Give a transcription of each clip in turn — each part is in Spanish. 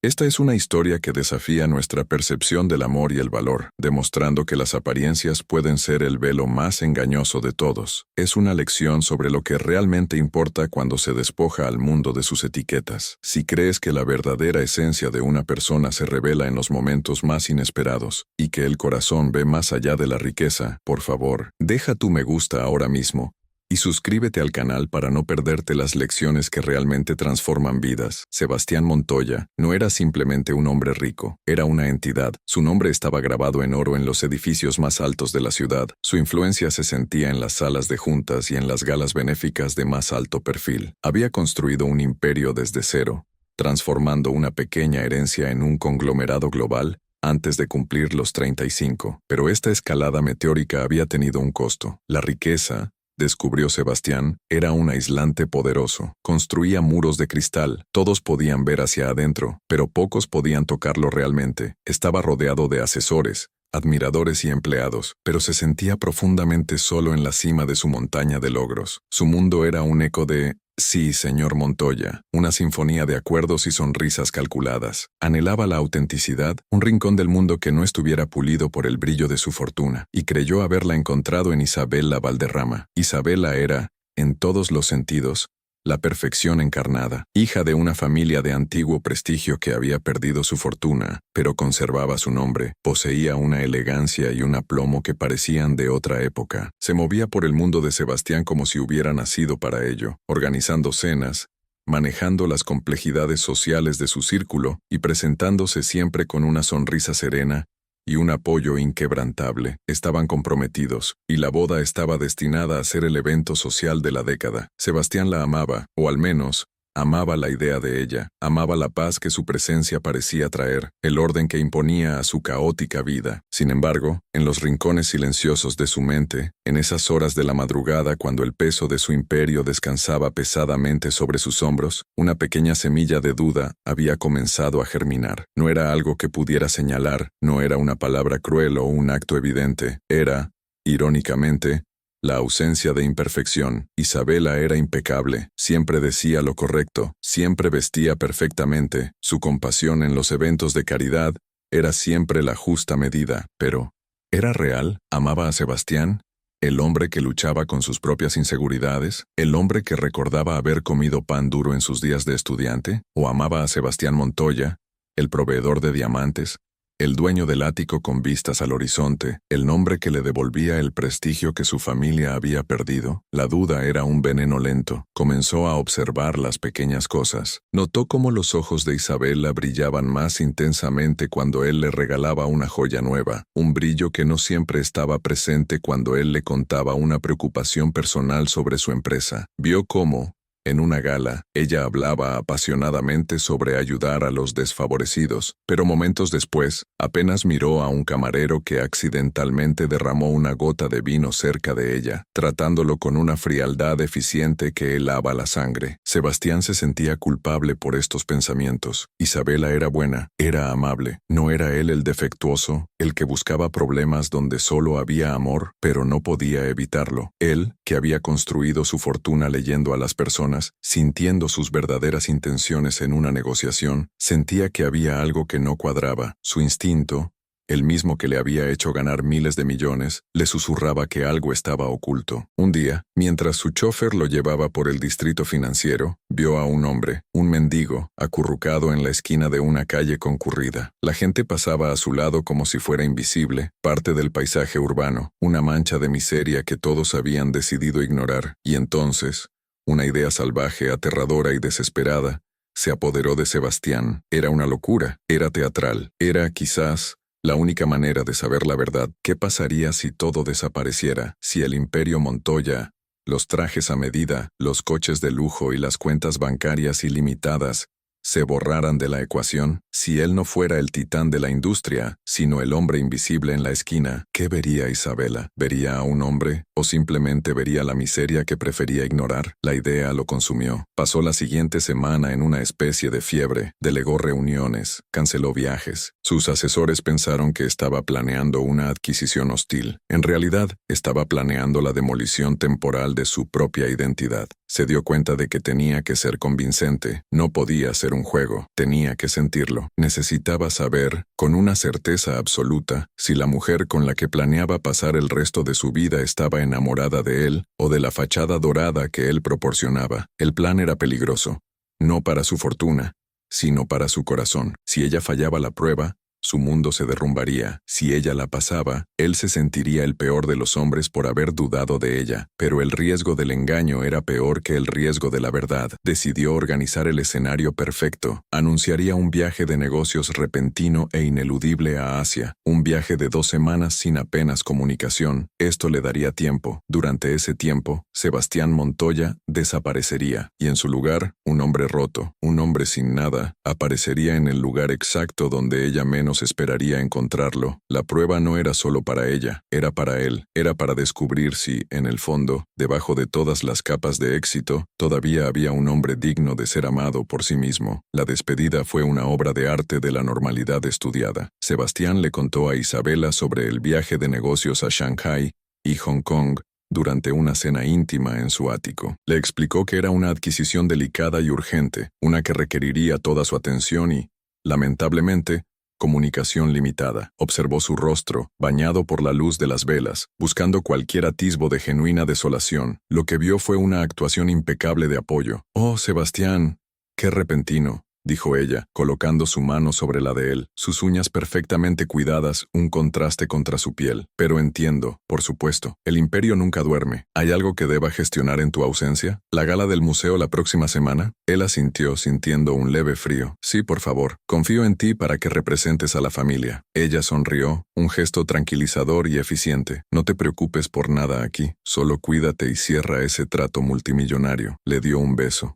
Esta es una historia que desafía nuestra percepción del amor y el valor, demostrando que las apariencias pueden ser el velo más engañoso de todos. Es una lección sobre lo que realmente importa cuando se despoja al mundo de sus etiquetas. Si crees que la verdadera esencia de una persona se revela en los momentos más inesperados y que el corazón ve más allá de la riqueza, por favor, deja tu me gusta ahora mismo y suscríbete al canal para no perderte las lecciones que realmente transforman vidas. Sebastián Montoya no era simplemente un hombre rico, era una entidad. Su nombre estaba grabado en oro en los edificios más altos de la ciudad. Su influencia se sentía en las salas de juntas y en las galas benéficas de más alto perfil. Había construido un imperio desde cero, transformando una pequeña herencia en un conglomerado global antes de cumplir los 35. Pero esta escalada meteórica había tenido un costo. La riqueza, descubrió Sebastián, era un aislante poderoso. Construía muros de cristal. Todos podían ver hacia adentro, pero pocos podían tocarlo realmente. Estaba rodeado de asesores, admiradores y empleados, pero se sentía profundamente solo en la cima de su montaña de logros. Su mundo era un eco de sí, señor Montoya, una sinfonía de acuerdos y sonrisas calculadas. Anhelaba la autenticidad, un rincón del mundo que no estuviera pulido por el brillo de su fortuna, y creyó haberla encontrado en Isabela Valderrama. Isabela era, en todos los sentidos, la perfección encarnada, hija de una familia de antiguo prestigio que había perdido su fortuna, pero conservaba su nombre. Poseía una elegancia y un aplomo que parecían de otra época. Se movía por el mundo de Sebastián como si hubiera nacido para ello, organizando cenas, manejando las complejidades sociales de su círculo y presentándose siempre con una sonrisa serena y un apoyo inquebrantable. Estaban comprometidos, y la boda estaba destinada a ser el evento social de la década. Sebastián la amaba, o al menos, amaba la idea de ella, amaba la paz que su presencia parecía traer, el orden que imponía a su caótica vida. Sin embargo, en los rincones silenciosos de su mente, en esas horas de la madrugada cuando el peso de su imperio descansaba pesadamente sobre sus hombros, una pequeña semilla de duda había comenzado a germinar. No era algo que pudiera señalar, no era una palabra cruel o un acto evidente, era, irónicamente, la ausencia de imperfección. Isabela era impecable, siempre decía lo correcto, siempre vestía perfectamente, su compasión en los eventos de caridad era siempre la justa medida, pero ¿era real? ¿Amaba a Sebastián? ¿El hombre que luchaba con sus propias inseguridades? ¿El hombre que recordaba haber comido pan duro en sus días de estudiante? ¿O amaba a Sebastián Montoya, el proveedor de diamantes, el dueño del ático con vistas al horizonte, el nombre que le devolvía el prestigio que su familia había perdido? La duda era un veneno lento. Comenzó a observar las pequeñas cosas. Notó cómo los ojos de Isabela brillaban más intensamente cuando él le regalaba una joya nueva, un brillo que no siempre estaba presente cuando él le contaba una preocupación personal sobre su empresa. Vio cómo, en una gala, ella hablaba apasionadamente sobre ayudar a los desfavorecidos, pero momentos después, apenas miró a un camarero que accidentalmente derramó una gota de vino cerca de ella, tratándolo con una frialdad eficiente que helaba la sangre. Sebastián se sentía culpable por estos pensamientos. Isabela era buena, era amable, no era él el defectuoso, el que buscaba problemas donde solo había amor, pero no podía evitarlo. Él, que había construido su fortuna leyendo a las personas, sintiendo sus verdaderas intenciones en una negociación, sentía que había algo que no cuadraba. Su instinto, el mismo que le había hecho ganar miles de millones, le susurraba que algo estaba oculto. Un día, mientras su chofer lo llevaba por el distrito financiero, vio a un hombre, un mendigo, acurrucado en la esquina de una calle concurrida. La gente pasaba a su lado como si fuera invisible, parte del paisaje urbano, una mancha de miseria que todos habían decidido ignorar. Y entonces, una idea salvaje, aterradora y desesperada se apoderó de Sebastián. Era una locura, era teatral, era, quizás, la única manera de saber la verdad. ¿Qué pasaría si todo desapareciera? Si el imperio Montoya, los trajes a medida, los coches de lujo y las cuentas bancarias ilimitadas se borraran de la ecuación, si él no fuera el titán de la industria, sino el hombre invisible en la esquina, ¿qué vería Isabela? ¿Vería a un hombre? ¿O simplemente vería la miseria que prefería ignorar? La idea lo consumió. Pasó la siguiente semana en una especie de fiebre, delegó reuniones, canceló viajes. Sus asesores pensaron que estaba planeando una adquisición hostil. En realidad, estaba planeando la demolición temporal de su propia identidad. Se dio cuenta de que tenía que ser convincente, no podía ser un juego, tenía que sentirlo. saberlo. Necesitaba saber, con una certeza absoluta, si la mujer con la que planeaba pasar el resto de su vida estaba enamorada de él o de la fachada dorada que él proporcionaba. El plan era peligroso, no para su fortuna, sino para su corazón. Si ella fallaba la prueba, su mundo se derrumbaría. Si ella la pasaba, él se sentiría el peor de los hombres por haber dudado de ella. Pero el riesgo del engaño era peor que el riesgo de la verdad. Decidió organizar el escenario perfecto. Anunciaría un viaje de negocios repentino e ineludible a Asia. Un viaje de 2 semanas sin apenas comunicación. Esto le daría tiempo. Durante ese tiempo, Sebastián Montoya desaparecería. Y en su lugar, un hombre roto, un hombre sin nada, aparecería en el lugar exacto donde ella menos esperaría encontrarlo. La prueba no era solo para ella, era para él, era para descubrir si, en el fondo, debajo de todas las capas de éxito, todavía había un hombre digno de ser amado por sí mismo. La despedida fue una obra de arte de la normalidad estudiada. Sebastián le contó a Isabela sobre el viaje de negocios a Shanghái y Hong Kong durante una cena íntima en su ático. Le explicó que era una adquisición delicada y urgente, una que requeriría toda su atención y, lamentablemente, comunicación limitada. Observó su rostro, bañado por la luz de las velas, buscando cualquier atisbo de genuina desolación. Lo que vio fue una actuación impecable de apoyo. «Oh, Sebastián, qué repentino», dijo ella, colocando su mano sobre la de él, sus uñas perfectamente cuidadas, un contraste contra su piel. «Pero entiendo, por supuesto, el imperio nunca duerme. ¿Hay algo que deba gestionar en tu ausencia? ¿La gala del museo la próxima semana?» Él asintió, sintiendo un leve frío. «Sí, por favor. Confío en ti para que representes a la familia». Ella sonrió, un gesto tranquilizador y eficiente. «No te preocupes por nada aquí. Solo cuídate y cierra ese trato multimillonario». Le dio un beso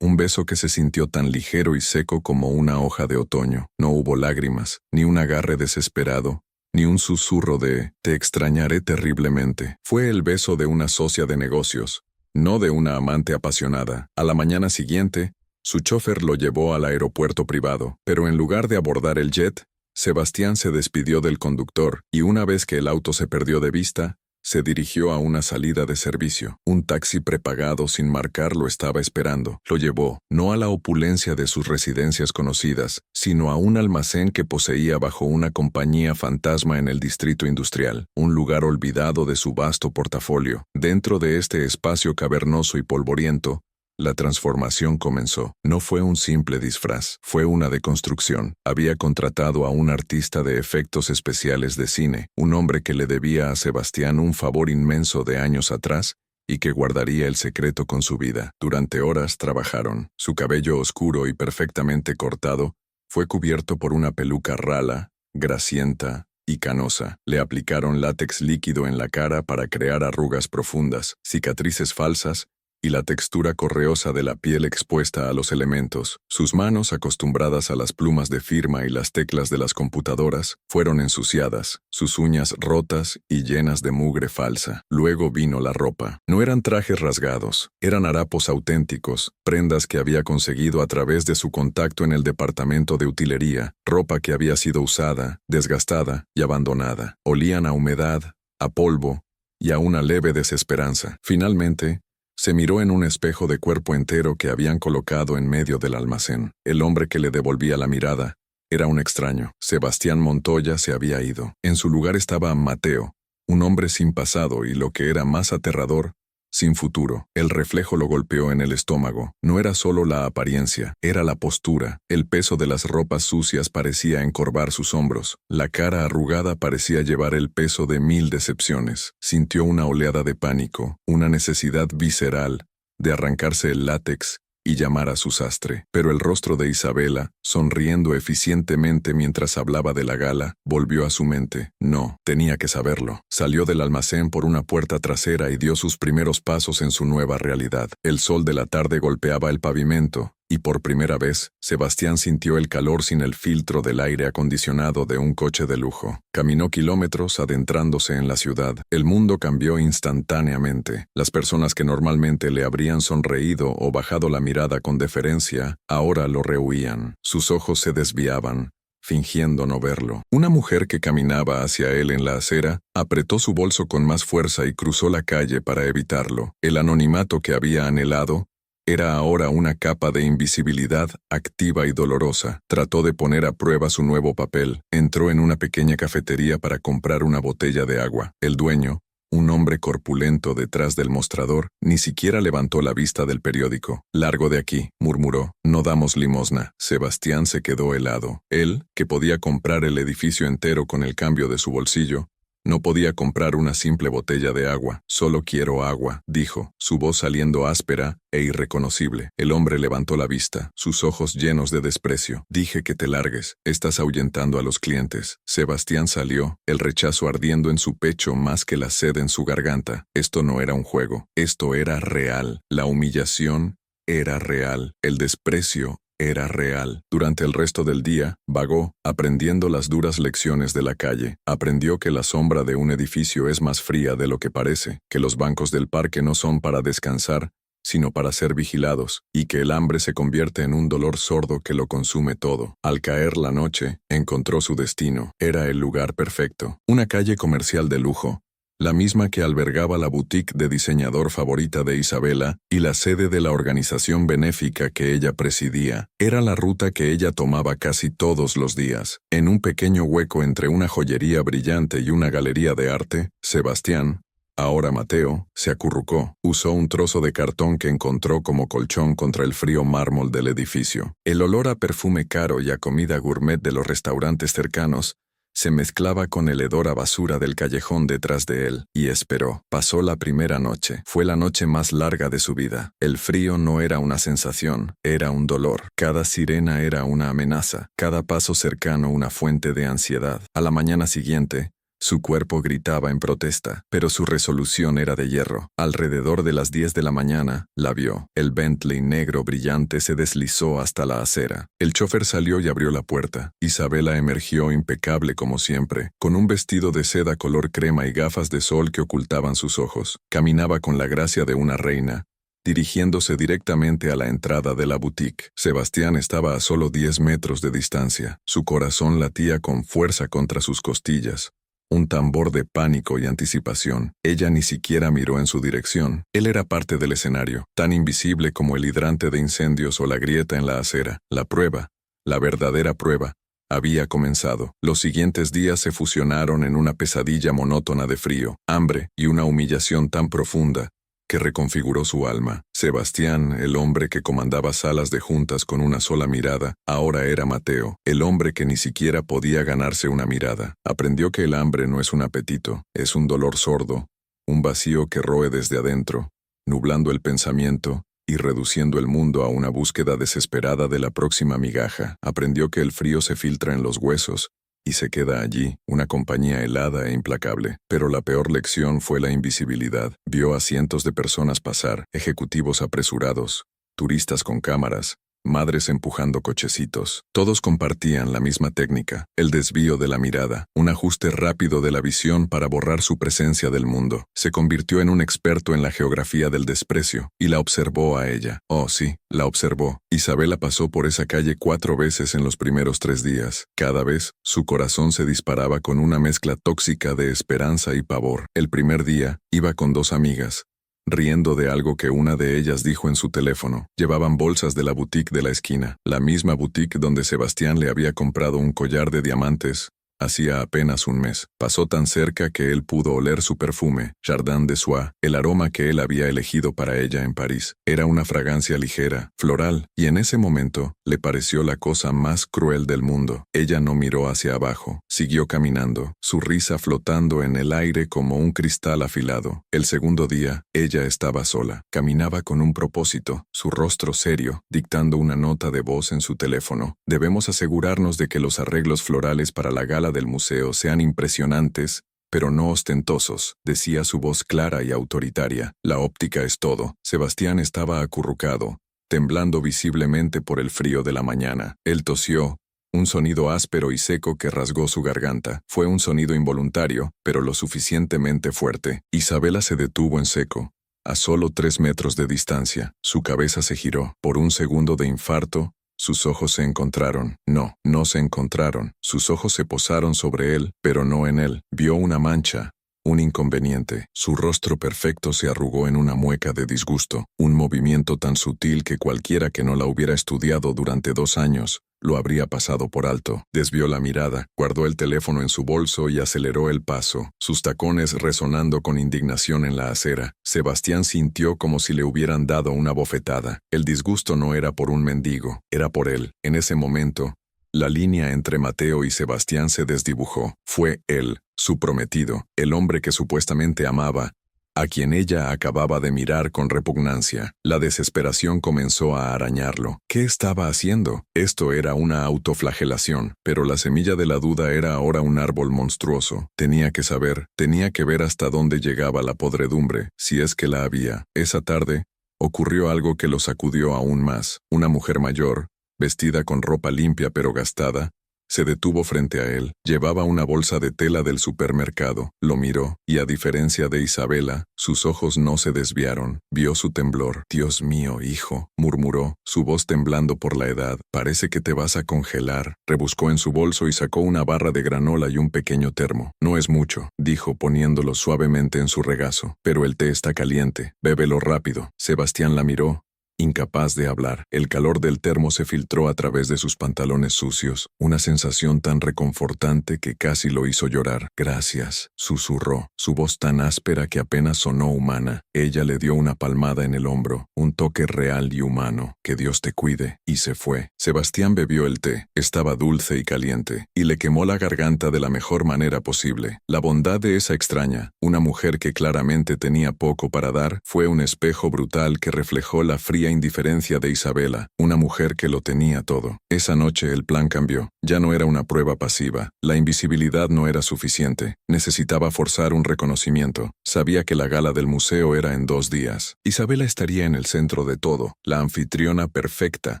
que se sintió tan ligero y seco como una hoja de otoño. No hubo lágrimas, ni un agarre desesperado, ni un susurro de «te extrañaré terriblemente». Fue el beso de una socia de negocios, no de una amante apasionada. A la mañana siguiente, su chofer lo llevó al aeropuerto privado, pero en lugar de abordar el jet, Sebastián se despidió del conductor y una vez que el auto se perdió de vista, se dirigió a una salida de servicio. Un taxi prepagado sin marcar lo estaba esperando. Lo llevó, no a la opulencia de sus residencias conocidas, sino a un almacén que poseía bajo una compañía fantasma en el distrito industrial, un lugar olvidado de su vasto portafolio. Dentro de este espacio cavernoso y polvoriento, la transformación comenzó. No fue un simple disfraz, fue una deconstrucción. Había contratado a un artista de efectos especiales de cine, un hombre que le debía a Sebastián un favor inmenso de años atrás y que guardaría el secreto con su vida. Durante horas trabajaron. Su cabello oscuro y perfectamente cortado fue cubierto por una peluca rala, grasienta y canosa. Le aplicaron látex líquido en la cara para crear arrugas profundas, cicatrices falsas y la textura correosa de la piel expuesta a los elementos. Sus manos, acostumbradas a las plumas de firma y las teclas de las computadoras, fueron ensuciadas, sus uñas rotas y llenas de mugre falsa. Luego vino la ropa. No eran trajes rasgados, eran harapos auténticos, prendas que había conseguido a través de su contacto en el departamento de utilería, ropa que había sido usada, desgastada y abandonada. Olían a humedad, a polvo y a una leve desesperanza. Finalmente, se miró en un espejo de cuerpo entero que habían colocado en medio del almacén. El hombre que le devolvía la mirada era un extraño. Sebastián Montoya se había ido. En su lugar estaba Mateo, un hombre sin pasado y, lo que era más aterrador, sin futuro. El reflejo lo golpeó en el estómago. No era solo la apariencia, era la postura. El peso de las ropas sucias parecía encorvar sus hombros. La cara arrugada parecía llevar el peso de 1000 decepciones. Sintió una oleada de pánico, una necesidad visceral de arrancarse el látex y llamar a su sastre. Pero el rostro de Isabela, sonriendo eficientemente mientras hablaba de la gala, volvió a su mente. No, tenía que saberlo. Salió del almacén por una puerta trasera y dio sus primeros pasos en su nueva realidad. El sol de la tarde golpeaba el pavimento, y por primera vez, Sebastián sintió el calor sin el filtro del aire acondicionado de un coche de lujo. Caminó kilómetros adentrándose en la ciudad. El mundo cambió instantáneamente. Las personas que normalmente le habrían sonreído o bajado la mirada con deferencia, ahora lo rehuían. Sus ojos se desviaban, fingiendo no verlo. Una mujer que caminaba hacia él en la acera apretó su bolso con más fuerza y cruzó la calle para evitarlo. El anonimato que había anhelado Era ahora una capa de invisibilidad activa y dolorosa. Trató de poner a prueba su nuevo papel. Entró en una pequeña cafetería para comprar una botella de agua. El dueño, un hombre corpulento detrás del mostrador, ni siquiera levantó la vista del periódico. «Largo de aquí», murmuró. «No damos limosna». Sebastián se quedó helado. Él, que podía comprar el edificio entero con el cambio de su bolsillo, no podía comprar una simple botella de agua. «Solo quiero agua», dijo, su voz saliendo áspera e irreconocible. El hombre levantó la vista, sus ojos llenos de desprecio. «Dije que te largues. Estás ahuyentando a los clientes». Sebastián salió, el rechazo ardiendo en su pecho más que la sed en su garganta. Esto no era un juego. Esto era real. La humillación era real. El desprecio era real. Durante el resto del día, vagó, aprendiendo las duras lecciones de la calle. Aprendió que la sombra de un edificio es más fría de lo que parece, que los bancos del parque no son para descansar, sino para ser vigilados, y que el hambre se convierte en un dolor sordo que lo consume todo. Al caer la noche, encontró su destino. Era el lugar perfecto. Una calle comercial de lujo, la misma que albergaba la boutique de diseñador favorita de Isabela y la sede de la organización benéfica que ella presidía. Era la ruta que ella tomaba casi todos los días. En un pequeño hueco entre una joyería brillante y una galería de arte, Sebastián, ahora Mateo, se acurrucó. Usó un trozo de cartón que encontró como colchón contra el frío mármol del edificio. El olor a perfume caro y a comida gourmet de los restaurantes cercanos se mezclaba con el hedor a basura del callejón detrás de él, y esperó. Pasó la primera noche. Fue la noche más larga de su vida. El frío no era una sensación, era un dolor. Cada sirena era una amenaza, cada paso cercano una fuente de ansiedad. A la mañana siguiente, su cuerpo gritaba en protesta, pero su resolución era de hierro. Alrededor de las 10 de la mañana, la vio. El Bentley negro brillante se deslizó hasta la acera. El chofer salió y abrió la puerta. Isabela emergió impecable como siempre, con un vestido de seda color crema y gafas de sol que ocultaban sus ojos. Caminaba con la gracia de una reina, dirigiéndose directamente a la entrada de la boutique. Sebastián estaba a solo 10 metros de distancia. Su corazón latía con fuerza contra sus costillas. Un tambor de pánico y anticipación. Ella ni siquiera miró en su dirección. Él era parte del escenario, tan invisible como el hidrante de incendios o la grieta en la acera. La prueba, la verdadera prueba, había comenzado. Los siguientes días se fusionaron en una pesadilla monótona de frío, hambre y una humillación tan profunda que reconfiguró su alma. Sebastián, el hombre que comandaba salas de juntas con una sola mirada, ahora era Mateo, el hombre que ni siquiera podía ganarse una mirada. Aprendió que el hambre no es un apetito, es un dolor sordo, un vacío que roe desde adentro, nublando el pensamiento y reduciendo el mundo a una búsqueda desesperada de la próxima migaja. Aprendió que el frío se filtra en los huesos y se queda allí, una compañía helada e implacable. Pero la peor lección fue la invisibilidad. Vio a cientos de personas pasar, ejecutivos apresurados, turistas con cámaras, madres empujando cochecitos. Todos compartían la misma técnica, el desvío de la mirada, un ajuste rápido de la visión para borrar su presencia del mundo. Se convirtió en un experto en la geografía del desprecio, y la observó a ella. Oh, sí, la observó. Isabela pasó por esa calle 4 veces en los primeros 3 días. Cada vez, su corazón se disparaba con una mezcla tóxica de esperanza y pavor. El primer día, iba con 2 amigas, riendo de algo que una de ellas dijo en su teléfono. Llevaban bolsas de la boutique de la esquina, la misma boutique donde Sebastián le había comprado un collar de diamantes hacía apenas un mes. Pasó tan cerca que él pudo oler su perfume, Jardin de Soie, el aroma que él había elegido para ella en París. Era una fragancia ligera, floral, y en ese momento le pareció la cosa más cruel del mundo. Ella no miró hacia abajo, siguió caminando, su risa flotando en el aire como un cristal afilado. El segundo día, ella estaba sola, caminaba con un propósito, su rostro serio, dictando una nota de voz en su teléfono. Debemos asegurarnos de que los arreglos florales para la gala del museo sean impresionantes, pero no ostentosos, decía su voz clara y autoritaria. La óptica es todo. Sebastián estaba acurrucado, temblando visiblemente por el frío de la mañana. Él tosió, un sonido áspero y seco que rasgó su garganta. Fue un sonido involuntario, pero lo suficientemente fuerte. Isabela se detuvo en seco, a solo 3 metros de distancia. Su cabeza se giró. Por un segundo de infarto, sus ojos se encontraron. No, no se encontraron. Sus ojos se posaron sobre él, pero no en él. Vio una mancha, un inconveniente. Su rostro perfecto se arrugó en una mueca de disgusto, un movimiento tan sutil que cualquiera que no la hubiera estudiado durante 2 años lo habría pasado por alto. Desvió la mirada, guardó el teléfono en su bolso y aceleró el paso, sus tacones resonando con indignación en la acera. Sebastián sintió como si le hubieran dado una bofetada. El disgusto no era por un mendigo, era por él. En ese momento, la línea entre Mateo y Sebastián se desdibujó. Fue él, su prometido, el hombre que supuestamente amaba, a quien ella acababa de mirar con repugnancia. La desesperación comenzó a arañarlo. ¿Qué estaba haciendo? Esto era una autoflagelación, pero la semilla de la duda era ahora un árbol monstruoso. Tenía que saber, tenía que ver hasta dónde llegaba la podredumbre, si es que la había. Esa tarde, ocurrió algo que lo sacudió aún más. Una mujer mayor, vestida con ropa limpia pero gastada, se detuvo frente a él. Llevaba una bolsa de tela del supermercado. Lo miró, y a diferencia de Isabela, sus ojos no se desviaron. Vio su temblor. «Dios mío, hijo», murmuró, su voz temblando por la edad. «Parece que te vas a congelar». Rebuscó en su bolso y sacó una barra de granola y un pequeño termo. «No es mucho», dijo poniéndolo suavemente en su regazo. «Pero el té está caliente. Bébelo rápido». Sebastián la miró, incapaz de hablar. El calor del termo se filtró a través de sus pantalones sucios, una sensación tan reconfortante que casi lo hizo llorar. «Gracias», susurró, su voz tan áspera que apenas sonó humana. Ella le dio una palmada en el hombro, un toque real y humano. «Que Dios te cuide», y se fue. Sebastián bebió el té. Estaba dulce y caliente, y le quemó la garganta de la mejor manera posible. La bondad de esa extraña, una mujer que claramente tenía poco para dar, fue un espejo brutal que reflejó la fría indiferencia de Isabela, una mujer que lo tenía todo. Esa noche el plan cambió. Ya no era una prueba pasiva. La invisibilidad no era suficiente. Necesitaba forzar un reconocimiento. Sabía que la gala del museo era en 2 días. Isabela estaría en el centro de todo, la anfitriona perfecta,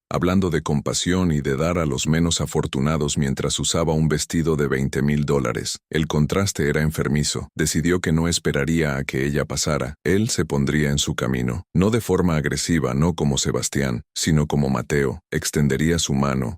hablando de compasión y de dar a los menos afortunados mientras usaba un vestido de $20,000. El contraste era enfermizo. Decidió que no esperaría a que ella pasara. Él se pondría en su camino. No de forma agresiva, no como Sebastián, sino como Mateo. Extendería su mano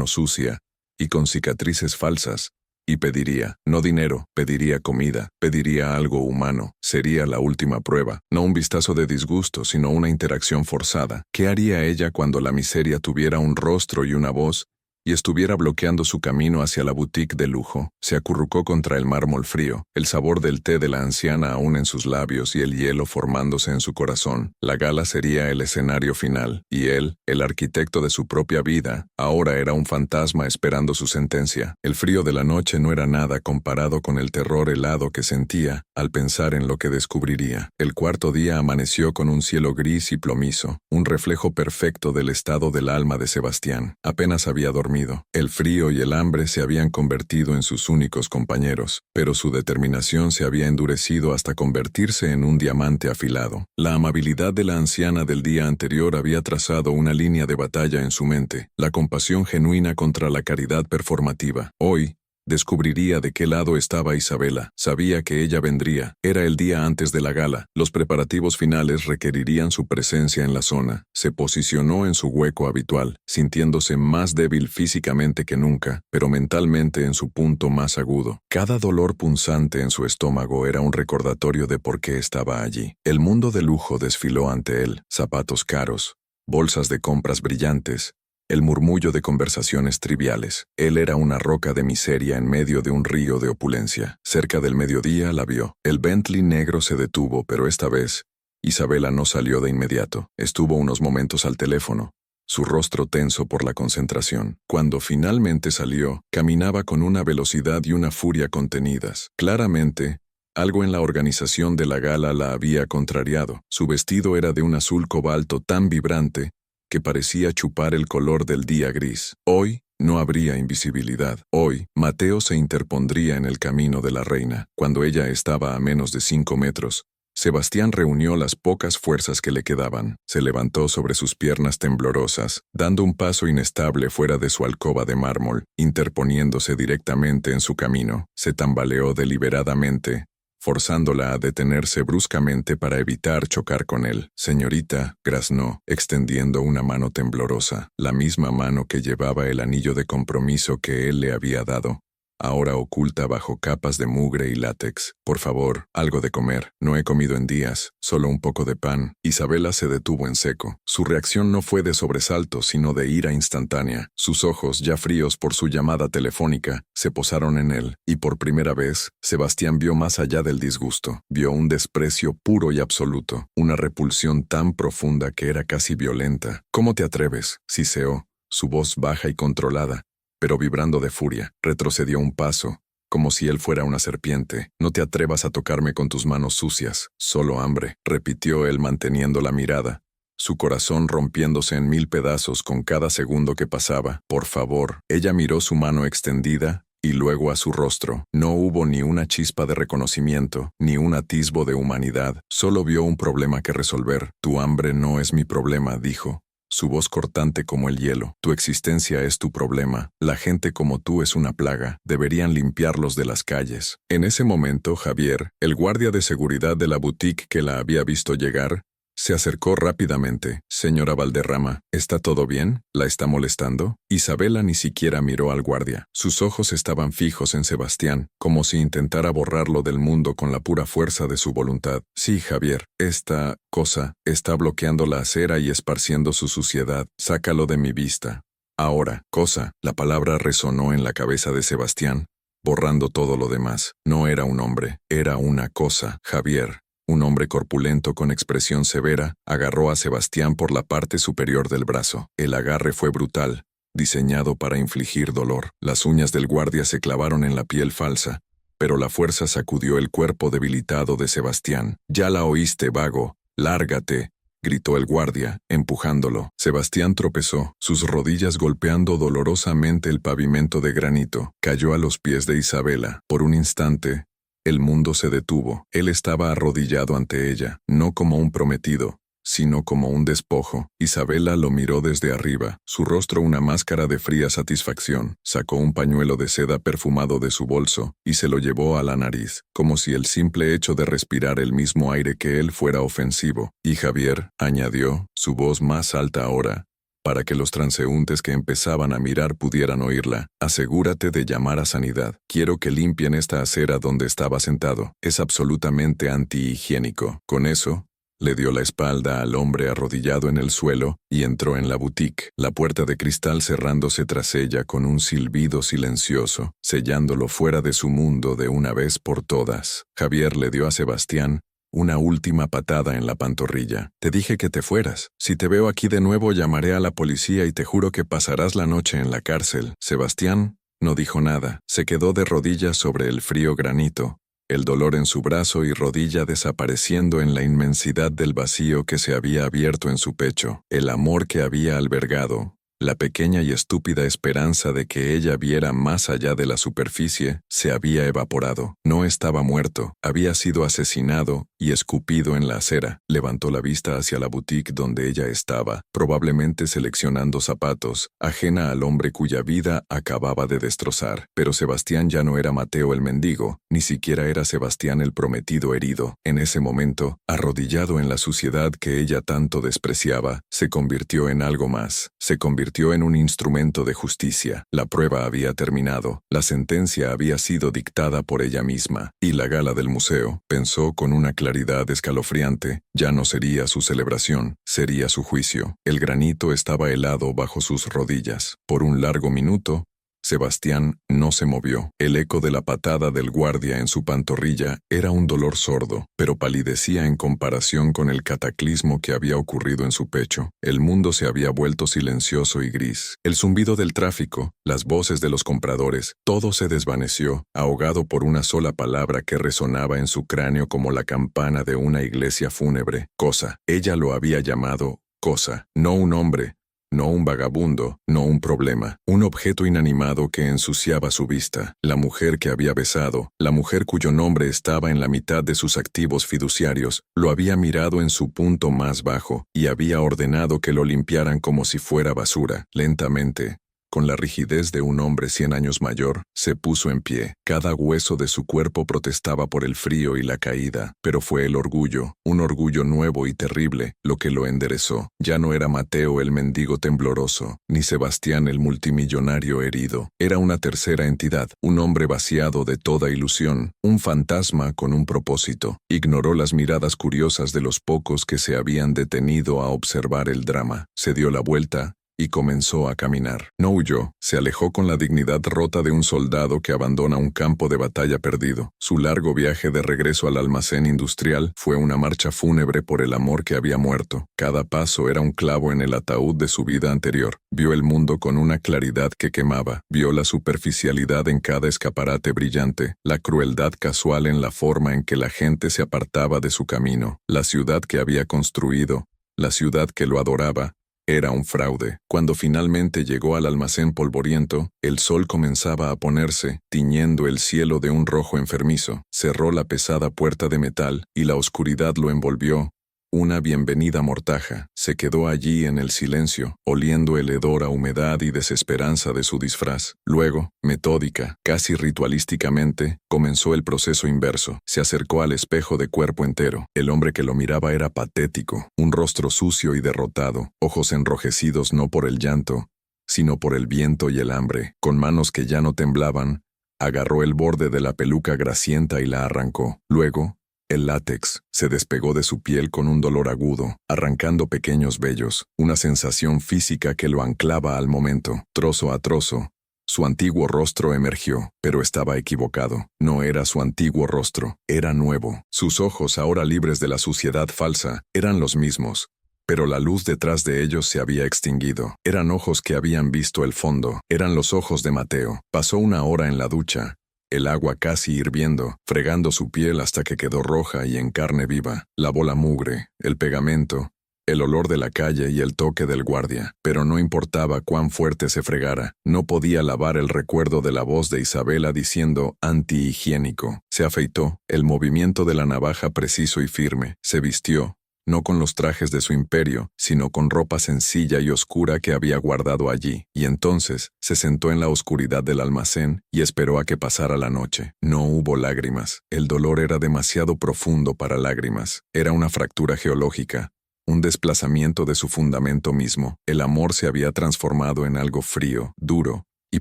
sucia, y con cicatrices falsas, y pediría, no dinero, pediría comida, pediría algo humano. Sería la última prueba, no un vistazo de disgusto, sino una interacción forzada. ¿Qué haría ella cuando la miseria tuviera un rostro y una voz, y estuviera bloqueando su camino hacia la boutique de lujo? Se acurrucó contra el mármol frío, el sabor del té de la anciana aún en sus labios y el hielo formándose en su corazón. La gala sería el escenario final, y él, el arquitecto de su propia vida, ahora era un fantasma esperando su sentencia. El frío de la noche no era nada comparado con el terror helado que sentía al pensar en lo que descubriría. El cuarto día amaneció con un cielo gris y plomizo, un reflejo perfecto del estado del alma de Sebastián. Apenas había dormido. El frío y el hambre se habían convertido en sus únicos compañeros, pero su determinación se había endurecido hasta convertirse en un diamante afilado. La amabilidad de la anciana del día anterior había trazado una línea de batalla en su mente, la compasión genuina contra la caridad performativa. Hoy, descubriría de qué lado estaba Isabela. Sabía que ella vendría. Era el día antes de la gala. Los preparativos finales requerirían su presencia en la zona. Se posicionó en su hueco habitual, sintiéndose más débil físicamente que nunca, pero mentalmente en su punto más agudo. Cada dolor punzante en su estómago era un recordatorio de por qué estaba allí. El mundo de lujo desfiló ante él. Zapatos caros, bolsas de compras brillantes, el murmullo de conversaciones triviales. Él era una roca de miseria en medio de un río de opulencia. Cerca del mediodía la vio. El Bentley negro se detuvo, pero esta vez, Isabela no salió de inmediato. Estuvo unos momentos al teléfono, su rostro tenso por la concentración. Cuando finalmente salió, caminaba con una velocidad y una furia contenidas. Claramente, algo en la organización de la gala la había contrariado. Su vestido era de un azul cobalto tan vibrante que parecía chupar el color del día gris. Hoy no habría invisibilidad. Hoy, Mateo se interpondría en el camino de la reina. Cuando ella estaba a menos de 5 metros, Sebastián reunió las pocas fuerzas que le quedaban. Se levantó sobre sus piernas temblorosas, dando un paso inestable fuera de su alcoba de mármol, interponiéndose directamente en su camino. Se tambaleó deliberadamente, forzándola a detenerse bruscamente para evitar chocar con él. «Señorita», graznó, extendiendo una mano temblorosa, la misma mano que llevaba el anillo de compromiso que él le había dado. ahora oculta bajo capas de mugre y látex. Por favor, algo de comer. No he comido en días, solo un poco de pan. Isabela se detuvo en seco. Su reacción no fue de sobresalto, sino de ira instantánea. Sus ojos, ya fríos por su llamada telefónica, se posaron en él, y por primera vez, Sebastián vio más allá del disgusto. Vio un desprecio puro y absoluto, una repulsión tan profunda que era casi violenta. «¿Cómo te atreves?», siseó, su voz baja y controlada, pero vibrando de furia. Retrocedió un paso, como si él fuera una serpiente. «No te atrevas a tocarme con tus manos sucias, solo hambre», repitió él manteniendo la mirada, su corazón rompiéndose en 1000 pedazos con cada segundo que pasaba. «Por favor». Ella miró su mano extendida y luego a su rostro. No hubo ni una chispa de reconocimiento, ni un atisbo de humanidad. Solo vio un problema que resolver. «Tu hambre no es mi problema», dijo, su voz cortante como el hielo. «Tu existencia es tu problema. La gente como tú es una plaga. Deberían limpiarlos de las calles». En ese momento, Javier, el guardia de seguridad de la boutique que la había visto llegar, se acercó rápidamente. «Señora Valderrama, ¿está todo bien? ¿La está molestando?». Isabela ni siquiera miró al guardia. Sus ojos estaban fijos en Sebastián, como si intentara borrarlo del mundo con la pura fuerza de su voluntad. «Sí, Javier, esta cosa está bloqueando la acera y esparciendo su suciedad. Sácalo de mi vista». Ahora, cosa, la palabra resonó en la cabeza de Sebastián, borrando todo lo demás. No era un hombre, era una cosa. Javier, un hombre corpulento con expresión severa, agarró a Sebastián por la parte superior del brazo. El agarre fue brutal, diseñado para infligir dolor. Las uñas del guardia se clavaron en la piel falsa, pero la fuerza sacudió el cuerpo debilitado de Sebastián. «Ya la oíste, vago. Lárgate», gritó el guardia, empujándolo. Sebastián tropezó, sus rodillas golpeando dolorosamente el pavimento de granito. Cayó a los pies de Isabela. Por un instante, el mundo se detuvo. Él estaba arrodillado ante ella, no como un prometido, sino como un despojo. Isabela lo miró desde arriba, su rostro una máscara de fría satisfacción. Sacó un pañuelo de seda perfumado de su bolso y se lo llevó a la nariz, como si el simple hecho de respirar el mismo aire que él fuera ofensivo. «Y Javier», añadió, su voz más alta ahora, para que los transeúntes que empezaban a mirar pudieran oírla, «asegúrate de llamar a sanidad. Quiero que limpien esta acera donde estaba sentado. Es absolutamente antihigiénico». Con eso, le dio la espalda al hombre arrodillado en el suelo y entró en la boutique, la puerta de cristal cerrándose tras ella con un silbido silencioso, sellándolo fuera de su mundo de una vez por todas. Javier le dio a Sebastián una última patada en la pantorrilla. «Te dije que te fueras. Si te veo aquí de nuevo llamaré a la policía y te juro que pasarás la noche en la cárcel». Sebastián no dijo nada. Se quedó de rodillas sobre el frío granito, el dolor en su brazo y rodilla desapareciendo en la inmensidad del vacío que se había abierto en su pecho. El amor que había albergado, la pequeña y estúpida esperanza de que ella viera más allá de la superficie, se había evaporado. No estaba muerto, había sido asesinado y escupido en la acera. Levantó la vista hacia la boutique donde ella estaba, probablemente seleccionando zapatos, ajena al hombre cuya vida acababa de destrozar. Pero Sebastián ya no era Mateo el mendigo, ni siquiera era Sebastián el prometido herido. En ese momento, arrodillado en la suciedad que ella tanto despreciaba, se convirtió en algo más. Se convirtió en un instrumento de justicia. La prueba había terminado, la sentencia había sido dictada por ella misma, y la gala del museo, pensó con una claridad escalofriante, ya no sería su celebración, sería su juicio. El granito estaba helado bajo sus rodillas. Por un largo minuto, Sebastián no se movió. El eco de la patada del guardia en su pantorrilla era un dolor sordo, pero palidecía en comparación con el cataclismo que había ocurrido en su pecho. El mundo se había vuelto silencioso y gris. El zumbido del tráfico, las voces de los compradores, todo se desvaneció, ahogado por una sola palabra que resonaba en su cráneo como la campana de una iglesia fúnebre. Cosa. Ella lo había llamado cosa, no un hombre, no un vagabundo, no un problema, un objeto inanimado que ensuciaba su vista, la mujer que había besado, la mujer cuyo nombre estaba en la mitad de sus activos fiduciarios, lo había mirado en su punto más bajo y había ordenado que lo limpiaran como si fuera basura. Lentamente, con la rigidez de un hombre 100 años mayor, se puso en pie. Cada hueso de su cuerpo protestaba por el frío y la caída, pero fue el orgullo, un orgullo nuevo y terrible, lo que lo enderezó. Ya no era Mateo el mendigo tembloroso, ni Sebastián el multimillonario herido. Era una tercera entidad, un hombre vaciado de toda ilusión, un fantasma con un propósito. Ignoró las miradas curiosas de los pocos que se habían detenido a observar el drama. Se dio la vuelta y comenzó a caminar. No huyó, se alejó con la dignidad rota de un soldado que abandona un campo de batalla perdido. Su largo viaje de regreso al almacén industrial fue una marcha fúnebre por el amor que había muerto. Cada paso era un clavo en el ataúd de su vida anterior. Vio el mundo con una claridad que quemaba. Vio la superficialidad en cada escaparate brillante, la crueldad casual en la forma en que la gente se apartaba de su camino. La ciudad que había construido, la ciudad que lo adoraba, era un fraude. Cuando finalmente llegó al almacén polvoriento, el sol comenzaba a ponerse, tiñendo el cielo de un rojo enfermizo. Cerró la pesada puerta de metal, y la oscuridad lo envolvió. Una bienvenida mortaja. Se quedó allí en el silencio, oliendo el hedor a humedad y desesperanza de su disfraz. Luego, metódica, casi ritualísticamente, comenzó el proceso inverso. Se acercó al espejo de cuerpo entero. El hombre que lo miraba era patético, un rostro sucio y derrotado, ojos enrojecidos no por el llanto, sino por el viento y el hambre. Con manos que ya no temblaban, agarró el borde de la peluca grasienta y la arrancó. Luego, el látex se despegó de su piel con un dolor agudo, arrancando pequeños vellos, una sensación física que lo anclaba al momento. Trozo a trozo, su antiguo rostro emergió, pero estaba equivocado. No era su antiguo rostro, era nuevo. Sus ojos, ahora libres de la suciedad falsa, eran los mismos, pero la luz detrás de ellos se había extinguido. Eran ojos que habían visto el fondo, eran los ojos de Mateo. Pasó una hora en la ducha, el agua casi hirviendo, fregando su piel hasta que quedó roja y en carne viva. Lavó la mugre, el pegamento, el olor de la calle y el toque del guardia. Pero no importaba cuán fuerte se fregara, no podía lavar el recuerdo de la voz de Isabela diciendo antihigiénico. Se afeitó, el movimiento de la navaja preciso y firme. Se vistió, no con los trajes de su imperio, sino con ropa sencilla y oscura que había guardado allí, y entonces se sentó en la oscuridad del almacén y esperó a que pasara la noche. No hubo lágrimas. El dolor era demasiado profundo para lágrimas. Era una fractura geológica, un desplazamiento de su fundamento mismo. El amor se había transformado en algo frío, duro y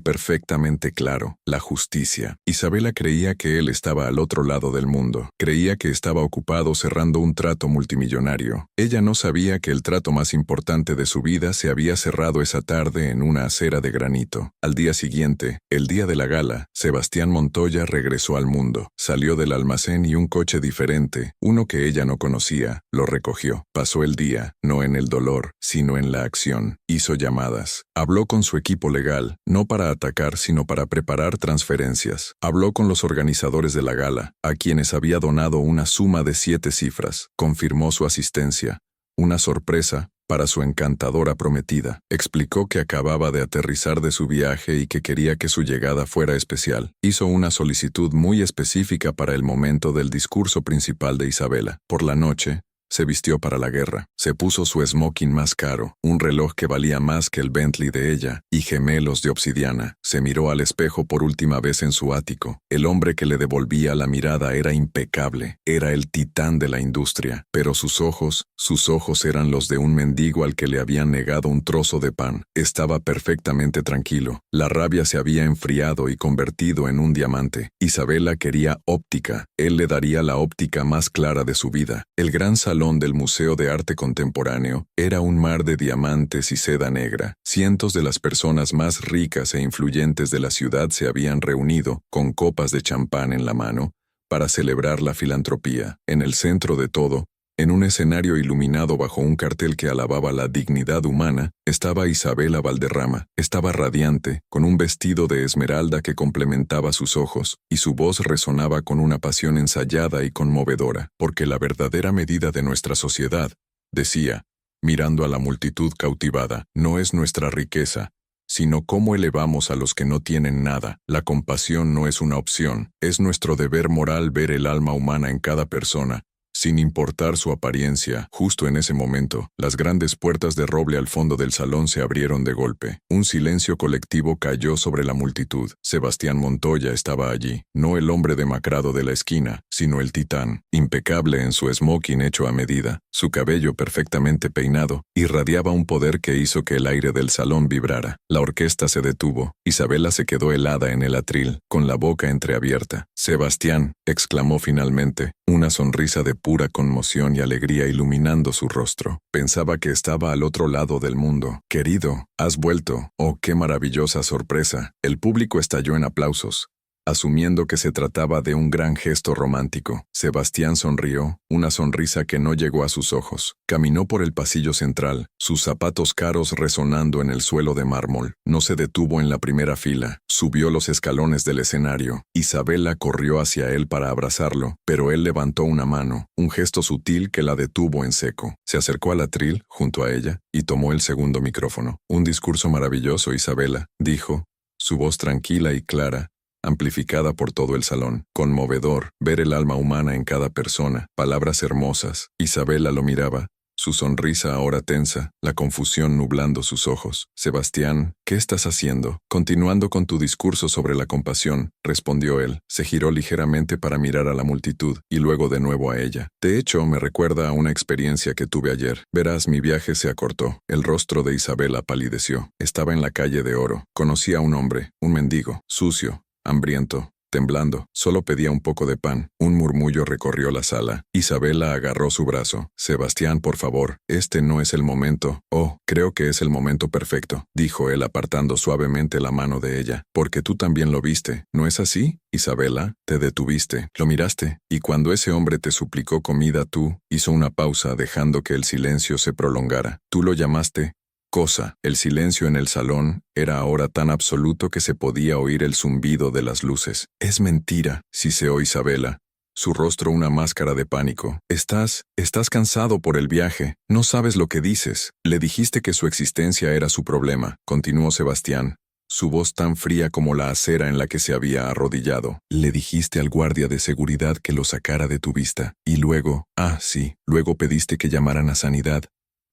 perfectamente claro, la justicia. Isabela creía que él estaba al otro lado del mundo. Creía que estaba ocupado cerrando un trato multimillonario. Ella no sabía que el trato más importante de su vida se había cerrado esa tarde en una acera de granito. Al día siguiente, el día de la gala, Sebastián Montoya regresó al mundo. Salió del almacén y un coche diferente, uno que ella no conocía, lo recogió. Pasó el día, no en el dolor, sino en la acción. Hizo llamadas. Habló con su equipo legal, no para atacar sino para preparar transferencias. Habló con los organizadores de la gala, a quienes había donado una suma de 7 cifras. Confirmó su asistencia, una sorpresa para su encantadora prometida. Explicó que acababa de aterrizar de su viaje y que quería que su llegada fuera especial. Hizo una solicitud muy específica para el momento del discurso principal de Isabela. Por la noche, se vistió para la guerra. Se puso su smoking más caro, un reloj que valía más que el Bentley de ella, y gemelos de obsidiana. Se miró al espejo por última vez en su ático. El hombre que le devolvía la mirada era impecable. Era el titán de la industria. Pero sus ojos eran los de un mendigo al que le habían negado un trozo de pan. Estaba perfectamente tranquilo. La rabia se había enfriado y convertido en un diamante. Isabela quería óptica. Él le daría la óptica más clara de su vida. El gran salón del Museo de Arte Contemporáneo era un mar de diamantes y seda negra. Cientos de las personas más ricas e influyentes de la ciudad se habían reunido, con copas de champán en la mano, para celebrar la filantropía. En el centro de todo, en un escenario iluminado bajo un cartel que alababa la dignidad humana, estaba Isabela Valderrama. Estaba radiante, con un vestido de esmeralda que complementaba sus ojos, y su voz resonaba con una pasión ensayada y conmovedora. Porque la verdadera medida de nuestra sociedad, decía, mirando a la multitud cautivada, no es nuestra riqueza, sino cómo elevamos a los que no tienen nada. La compasión no es una opción, es nuestro deber moral ver el alma humana en cada persona, sin importar su apariencia. Justo en ese momento, las grandes puertas de roble al fondo del salón se abrieron de golpe. Un silencio colectivo cayó sobre la multitud. Sebastián Montoya estaba allí, no el hombre demacrado de la esquina, sino el titán, impecable en su smoking hecho a medida. Su cabello perfectamente peinado irradiaba un poder que hizo que el aire del salón vibrara. La orquesta se detuvo. Isabela se quedó helada en el atril, con la boca entreabierta. «Sebastián», exclamó finalmente, una sonrisa de pura conmoción y alegría iluminando su rostro. Pensaba que estaba al otro lado del mundo. «Querido, has vuelto. Oh, qué maravillosa sorpresa». El público estalló en aplausos, asumiendo que se trataba de un gran gesto romántico. Sebastián sonrió, una sonrisa que no llegó a sus ojos. Caminó por el pasillo central, sus zapatos caros resonando en el suelo de mármol. No se detuvo en la primera fila, subió los escalones del escenario. Isabela corrió hacia él para abrazarlo, pero él levantó una mano, un gesto sutil que la detuvo en seco. Se acercó al atril, junto a ella, y tomó el segundo micrófono. «Un discurso maravilloso, Isabela», dijo, su voz tranquila y clara, amplificada por todo el salón. Conmovedor, ver el alma humana en cada persona. Palabras hermosas. Isabela lo miraba, su sonrisa ahora tensa, la confusión nublando sus ojos. «Sebastián, ¿qué estás haciendo?» «Continuando con tu discurso sobre la compasión», respondió él. Se giró ligeramente para mirar a la multitud, y luego de nuevo a ella. «De hecho, me recuerda a una experiencia que tuve ayer. Verás, mi viaje se acortó». El rostro de Isabela palideció. Estaba en la calle de Oro. Conocí a un hombre, un mendigo, sucio, hambriento, temblando. Solo pedía un poco de pan. Un murmullo recorrió la sala. Isabela agarró su brazo. «Sebastián, por favor, este no es el momento». «Oh, creo que es el momento perfecto», dijo él apartando suavemente la mano de ella. «Porque tú también lo viste, ¿no es así?» «Isabela, te detuviste, lo miraste, y cuando ese hombre te suplicó comida tú», hizo una pausa dejando que el silencio se prolongara. «Tú lo llamaste cosa». El silencio en el salón era ahora tan absoluto que se podía oír el zumbido de las luces. «Es mentira», siseó Isabela, su rostro una máscara de pánico. Estás cansado por el viaje. No sabes lo que dices. Le dijiste que su existencia era su problema», continuó Sebastián, su voz tan fría como la acera en la que se había arrodillado. «Le dijiste al guardia de seguridad que lo sacara de tu vista. Y luego, sí, luego pediste que llamaran a Sanidad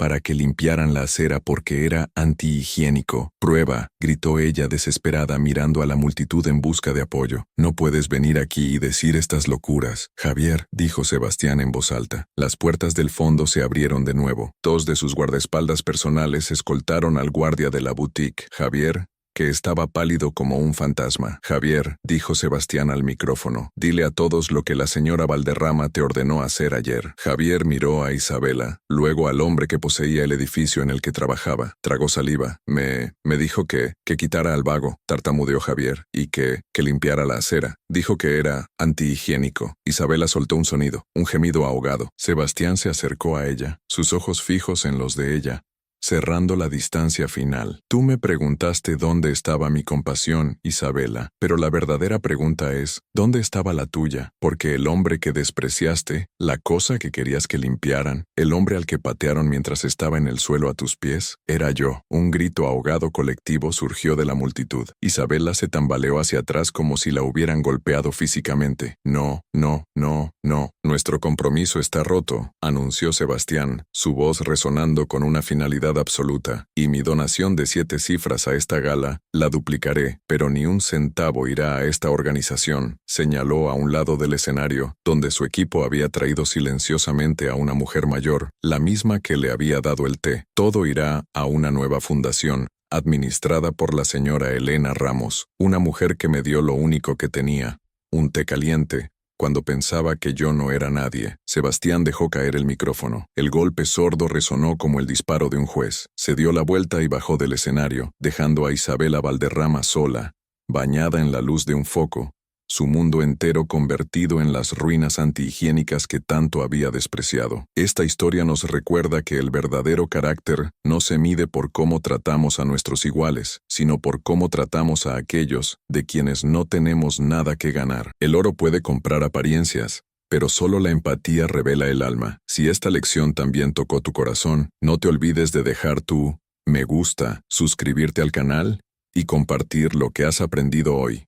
para que limpiaran la acera porque era antihigiénico. «Prueba», gritó ella desesperada mirando a la multitud en busca de apoyo. «No puedes venir aquí y decir estas locuras». «Javier», dijo Sebastián en voz alta. Las puertas del fondo se abrieron de nuevo. Dos de sus guardaespaldas personales escoltaron al guardia de la boutique. «Javier», que estaba pálido como un fantasma. «Javier», dijo Sebastián al micrófono, «dile a todos lo que la señora Valderrama te ordenó hacer ayer». Javier miró a Isabela, luego al hombre que poseía el edificio en el que trabajaba. Tragó saliva. Me dijo que quitara al vago», tartamudeó Javier, «y que limpiara la acera. Dijo que era antihigiénico». Isabela soltó un sonido, un gemido ahogado. Sebastián se acercó a ella, sus ojos fijos en los de ella, cerrando la distancia final. «Tú me preguntaste dónde estaba mi compasión, Isabela, pero la verdadera pregunta es, ¿dónde estaba la tuya? Porque el hombre que despreciaste, la cosa que querías que limpiaran, el hombre al que patearon mientras estaba en el suelo a tus pies, era yo». Un grito ahogado colectivo surgió de la multitud. Isabela se tambaleó hacia atrás como si la hubieran golpeado físicamente. «No, no, no, no. Nuestro compromiso está roto», anunció Sebastián, su voz resonando con una finalidad absoluta. «Y mi donación de 7 cifras a esta gala, la duplicaré, pero ni un centavo irá a esta organización», señaló a un lado del escenario, donde su equipo había traído silenciosamente a una mujer mayor, la misma que le había dado el té. «Todo irá a una nueva fundación, administrada por la señora Elena Ramos, una mujer que me dio lo único que tenía, un té caliente, cuando pensaba que yo no era nadie». Sebastián dejó caer el micrófono. El golpe sordo resonó como el disparo de un juez. Se dio la vuelta y bajó del escenario, dejando a Isabela Valderrama sola, bañada en la luz de un foco, su mundo entero convertido en las ruinas antihigiénicas que tanto había despreciado. Esta historia nos recuerda que el verdadero carácter no se mide por cómo tratamos a nuestros iguales, sino por cómo tratamos a aquellos de quienes no tenemos nada que ganar. El oro puede comprar apariencias, pero solo la empatía revela el alma. Si esta lección también tocó tu corazón, no te olvides de dejar tu me gusta, suscribirte al canal y compartir lo que has aprendido hoy.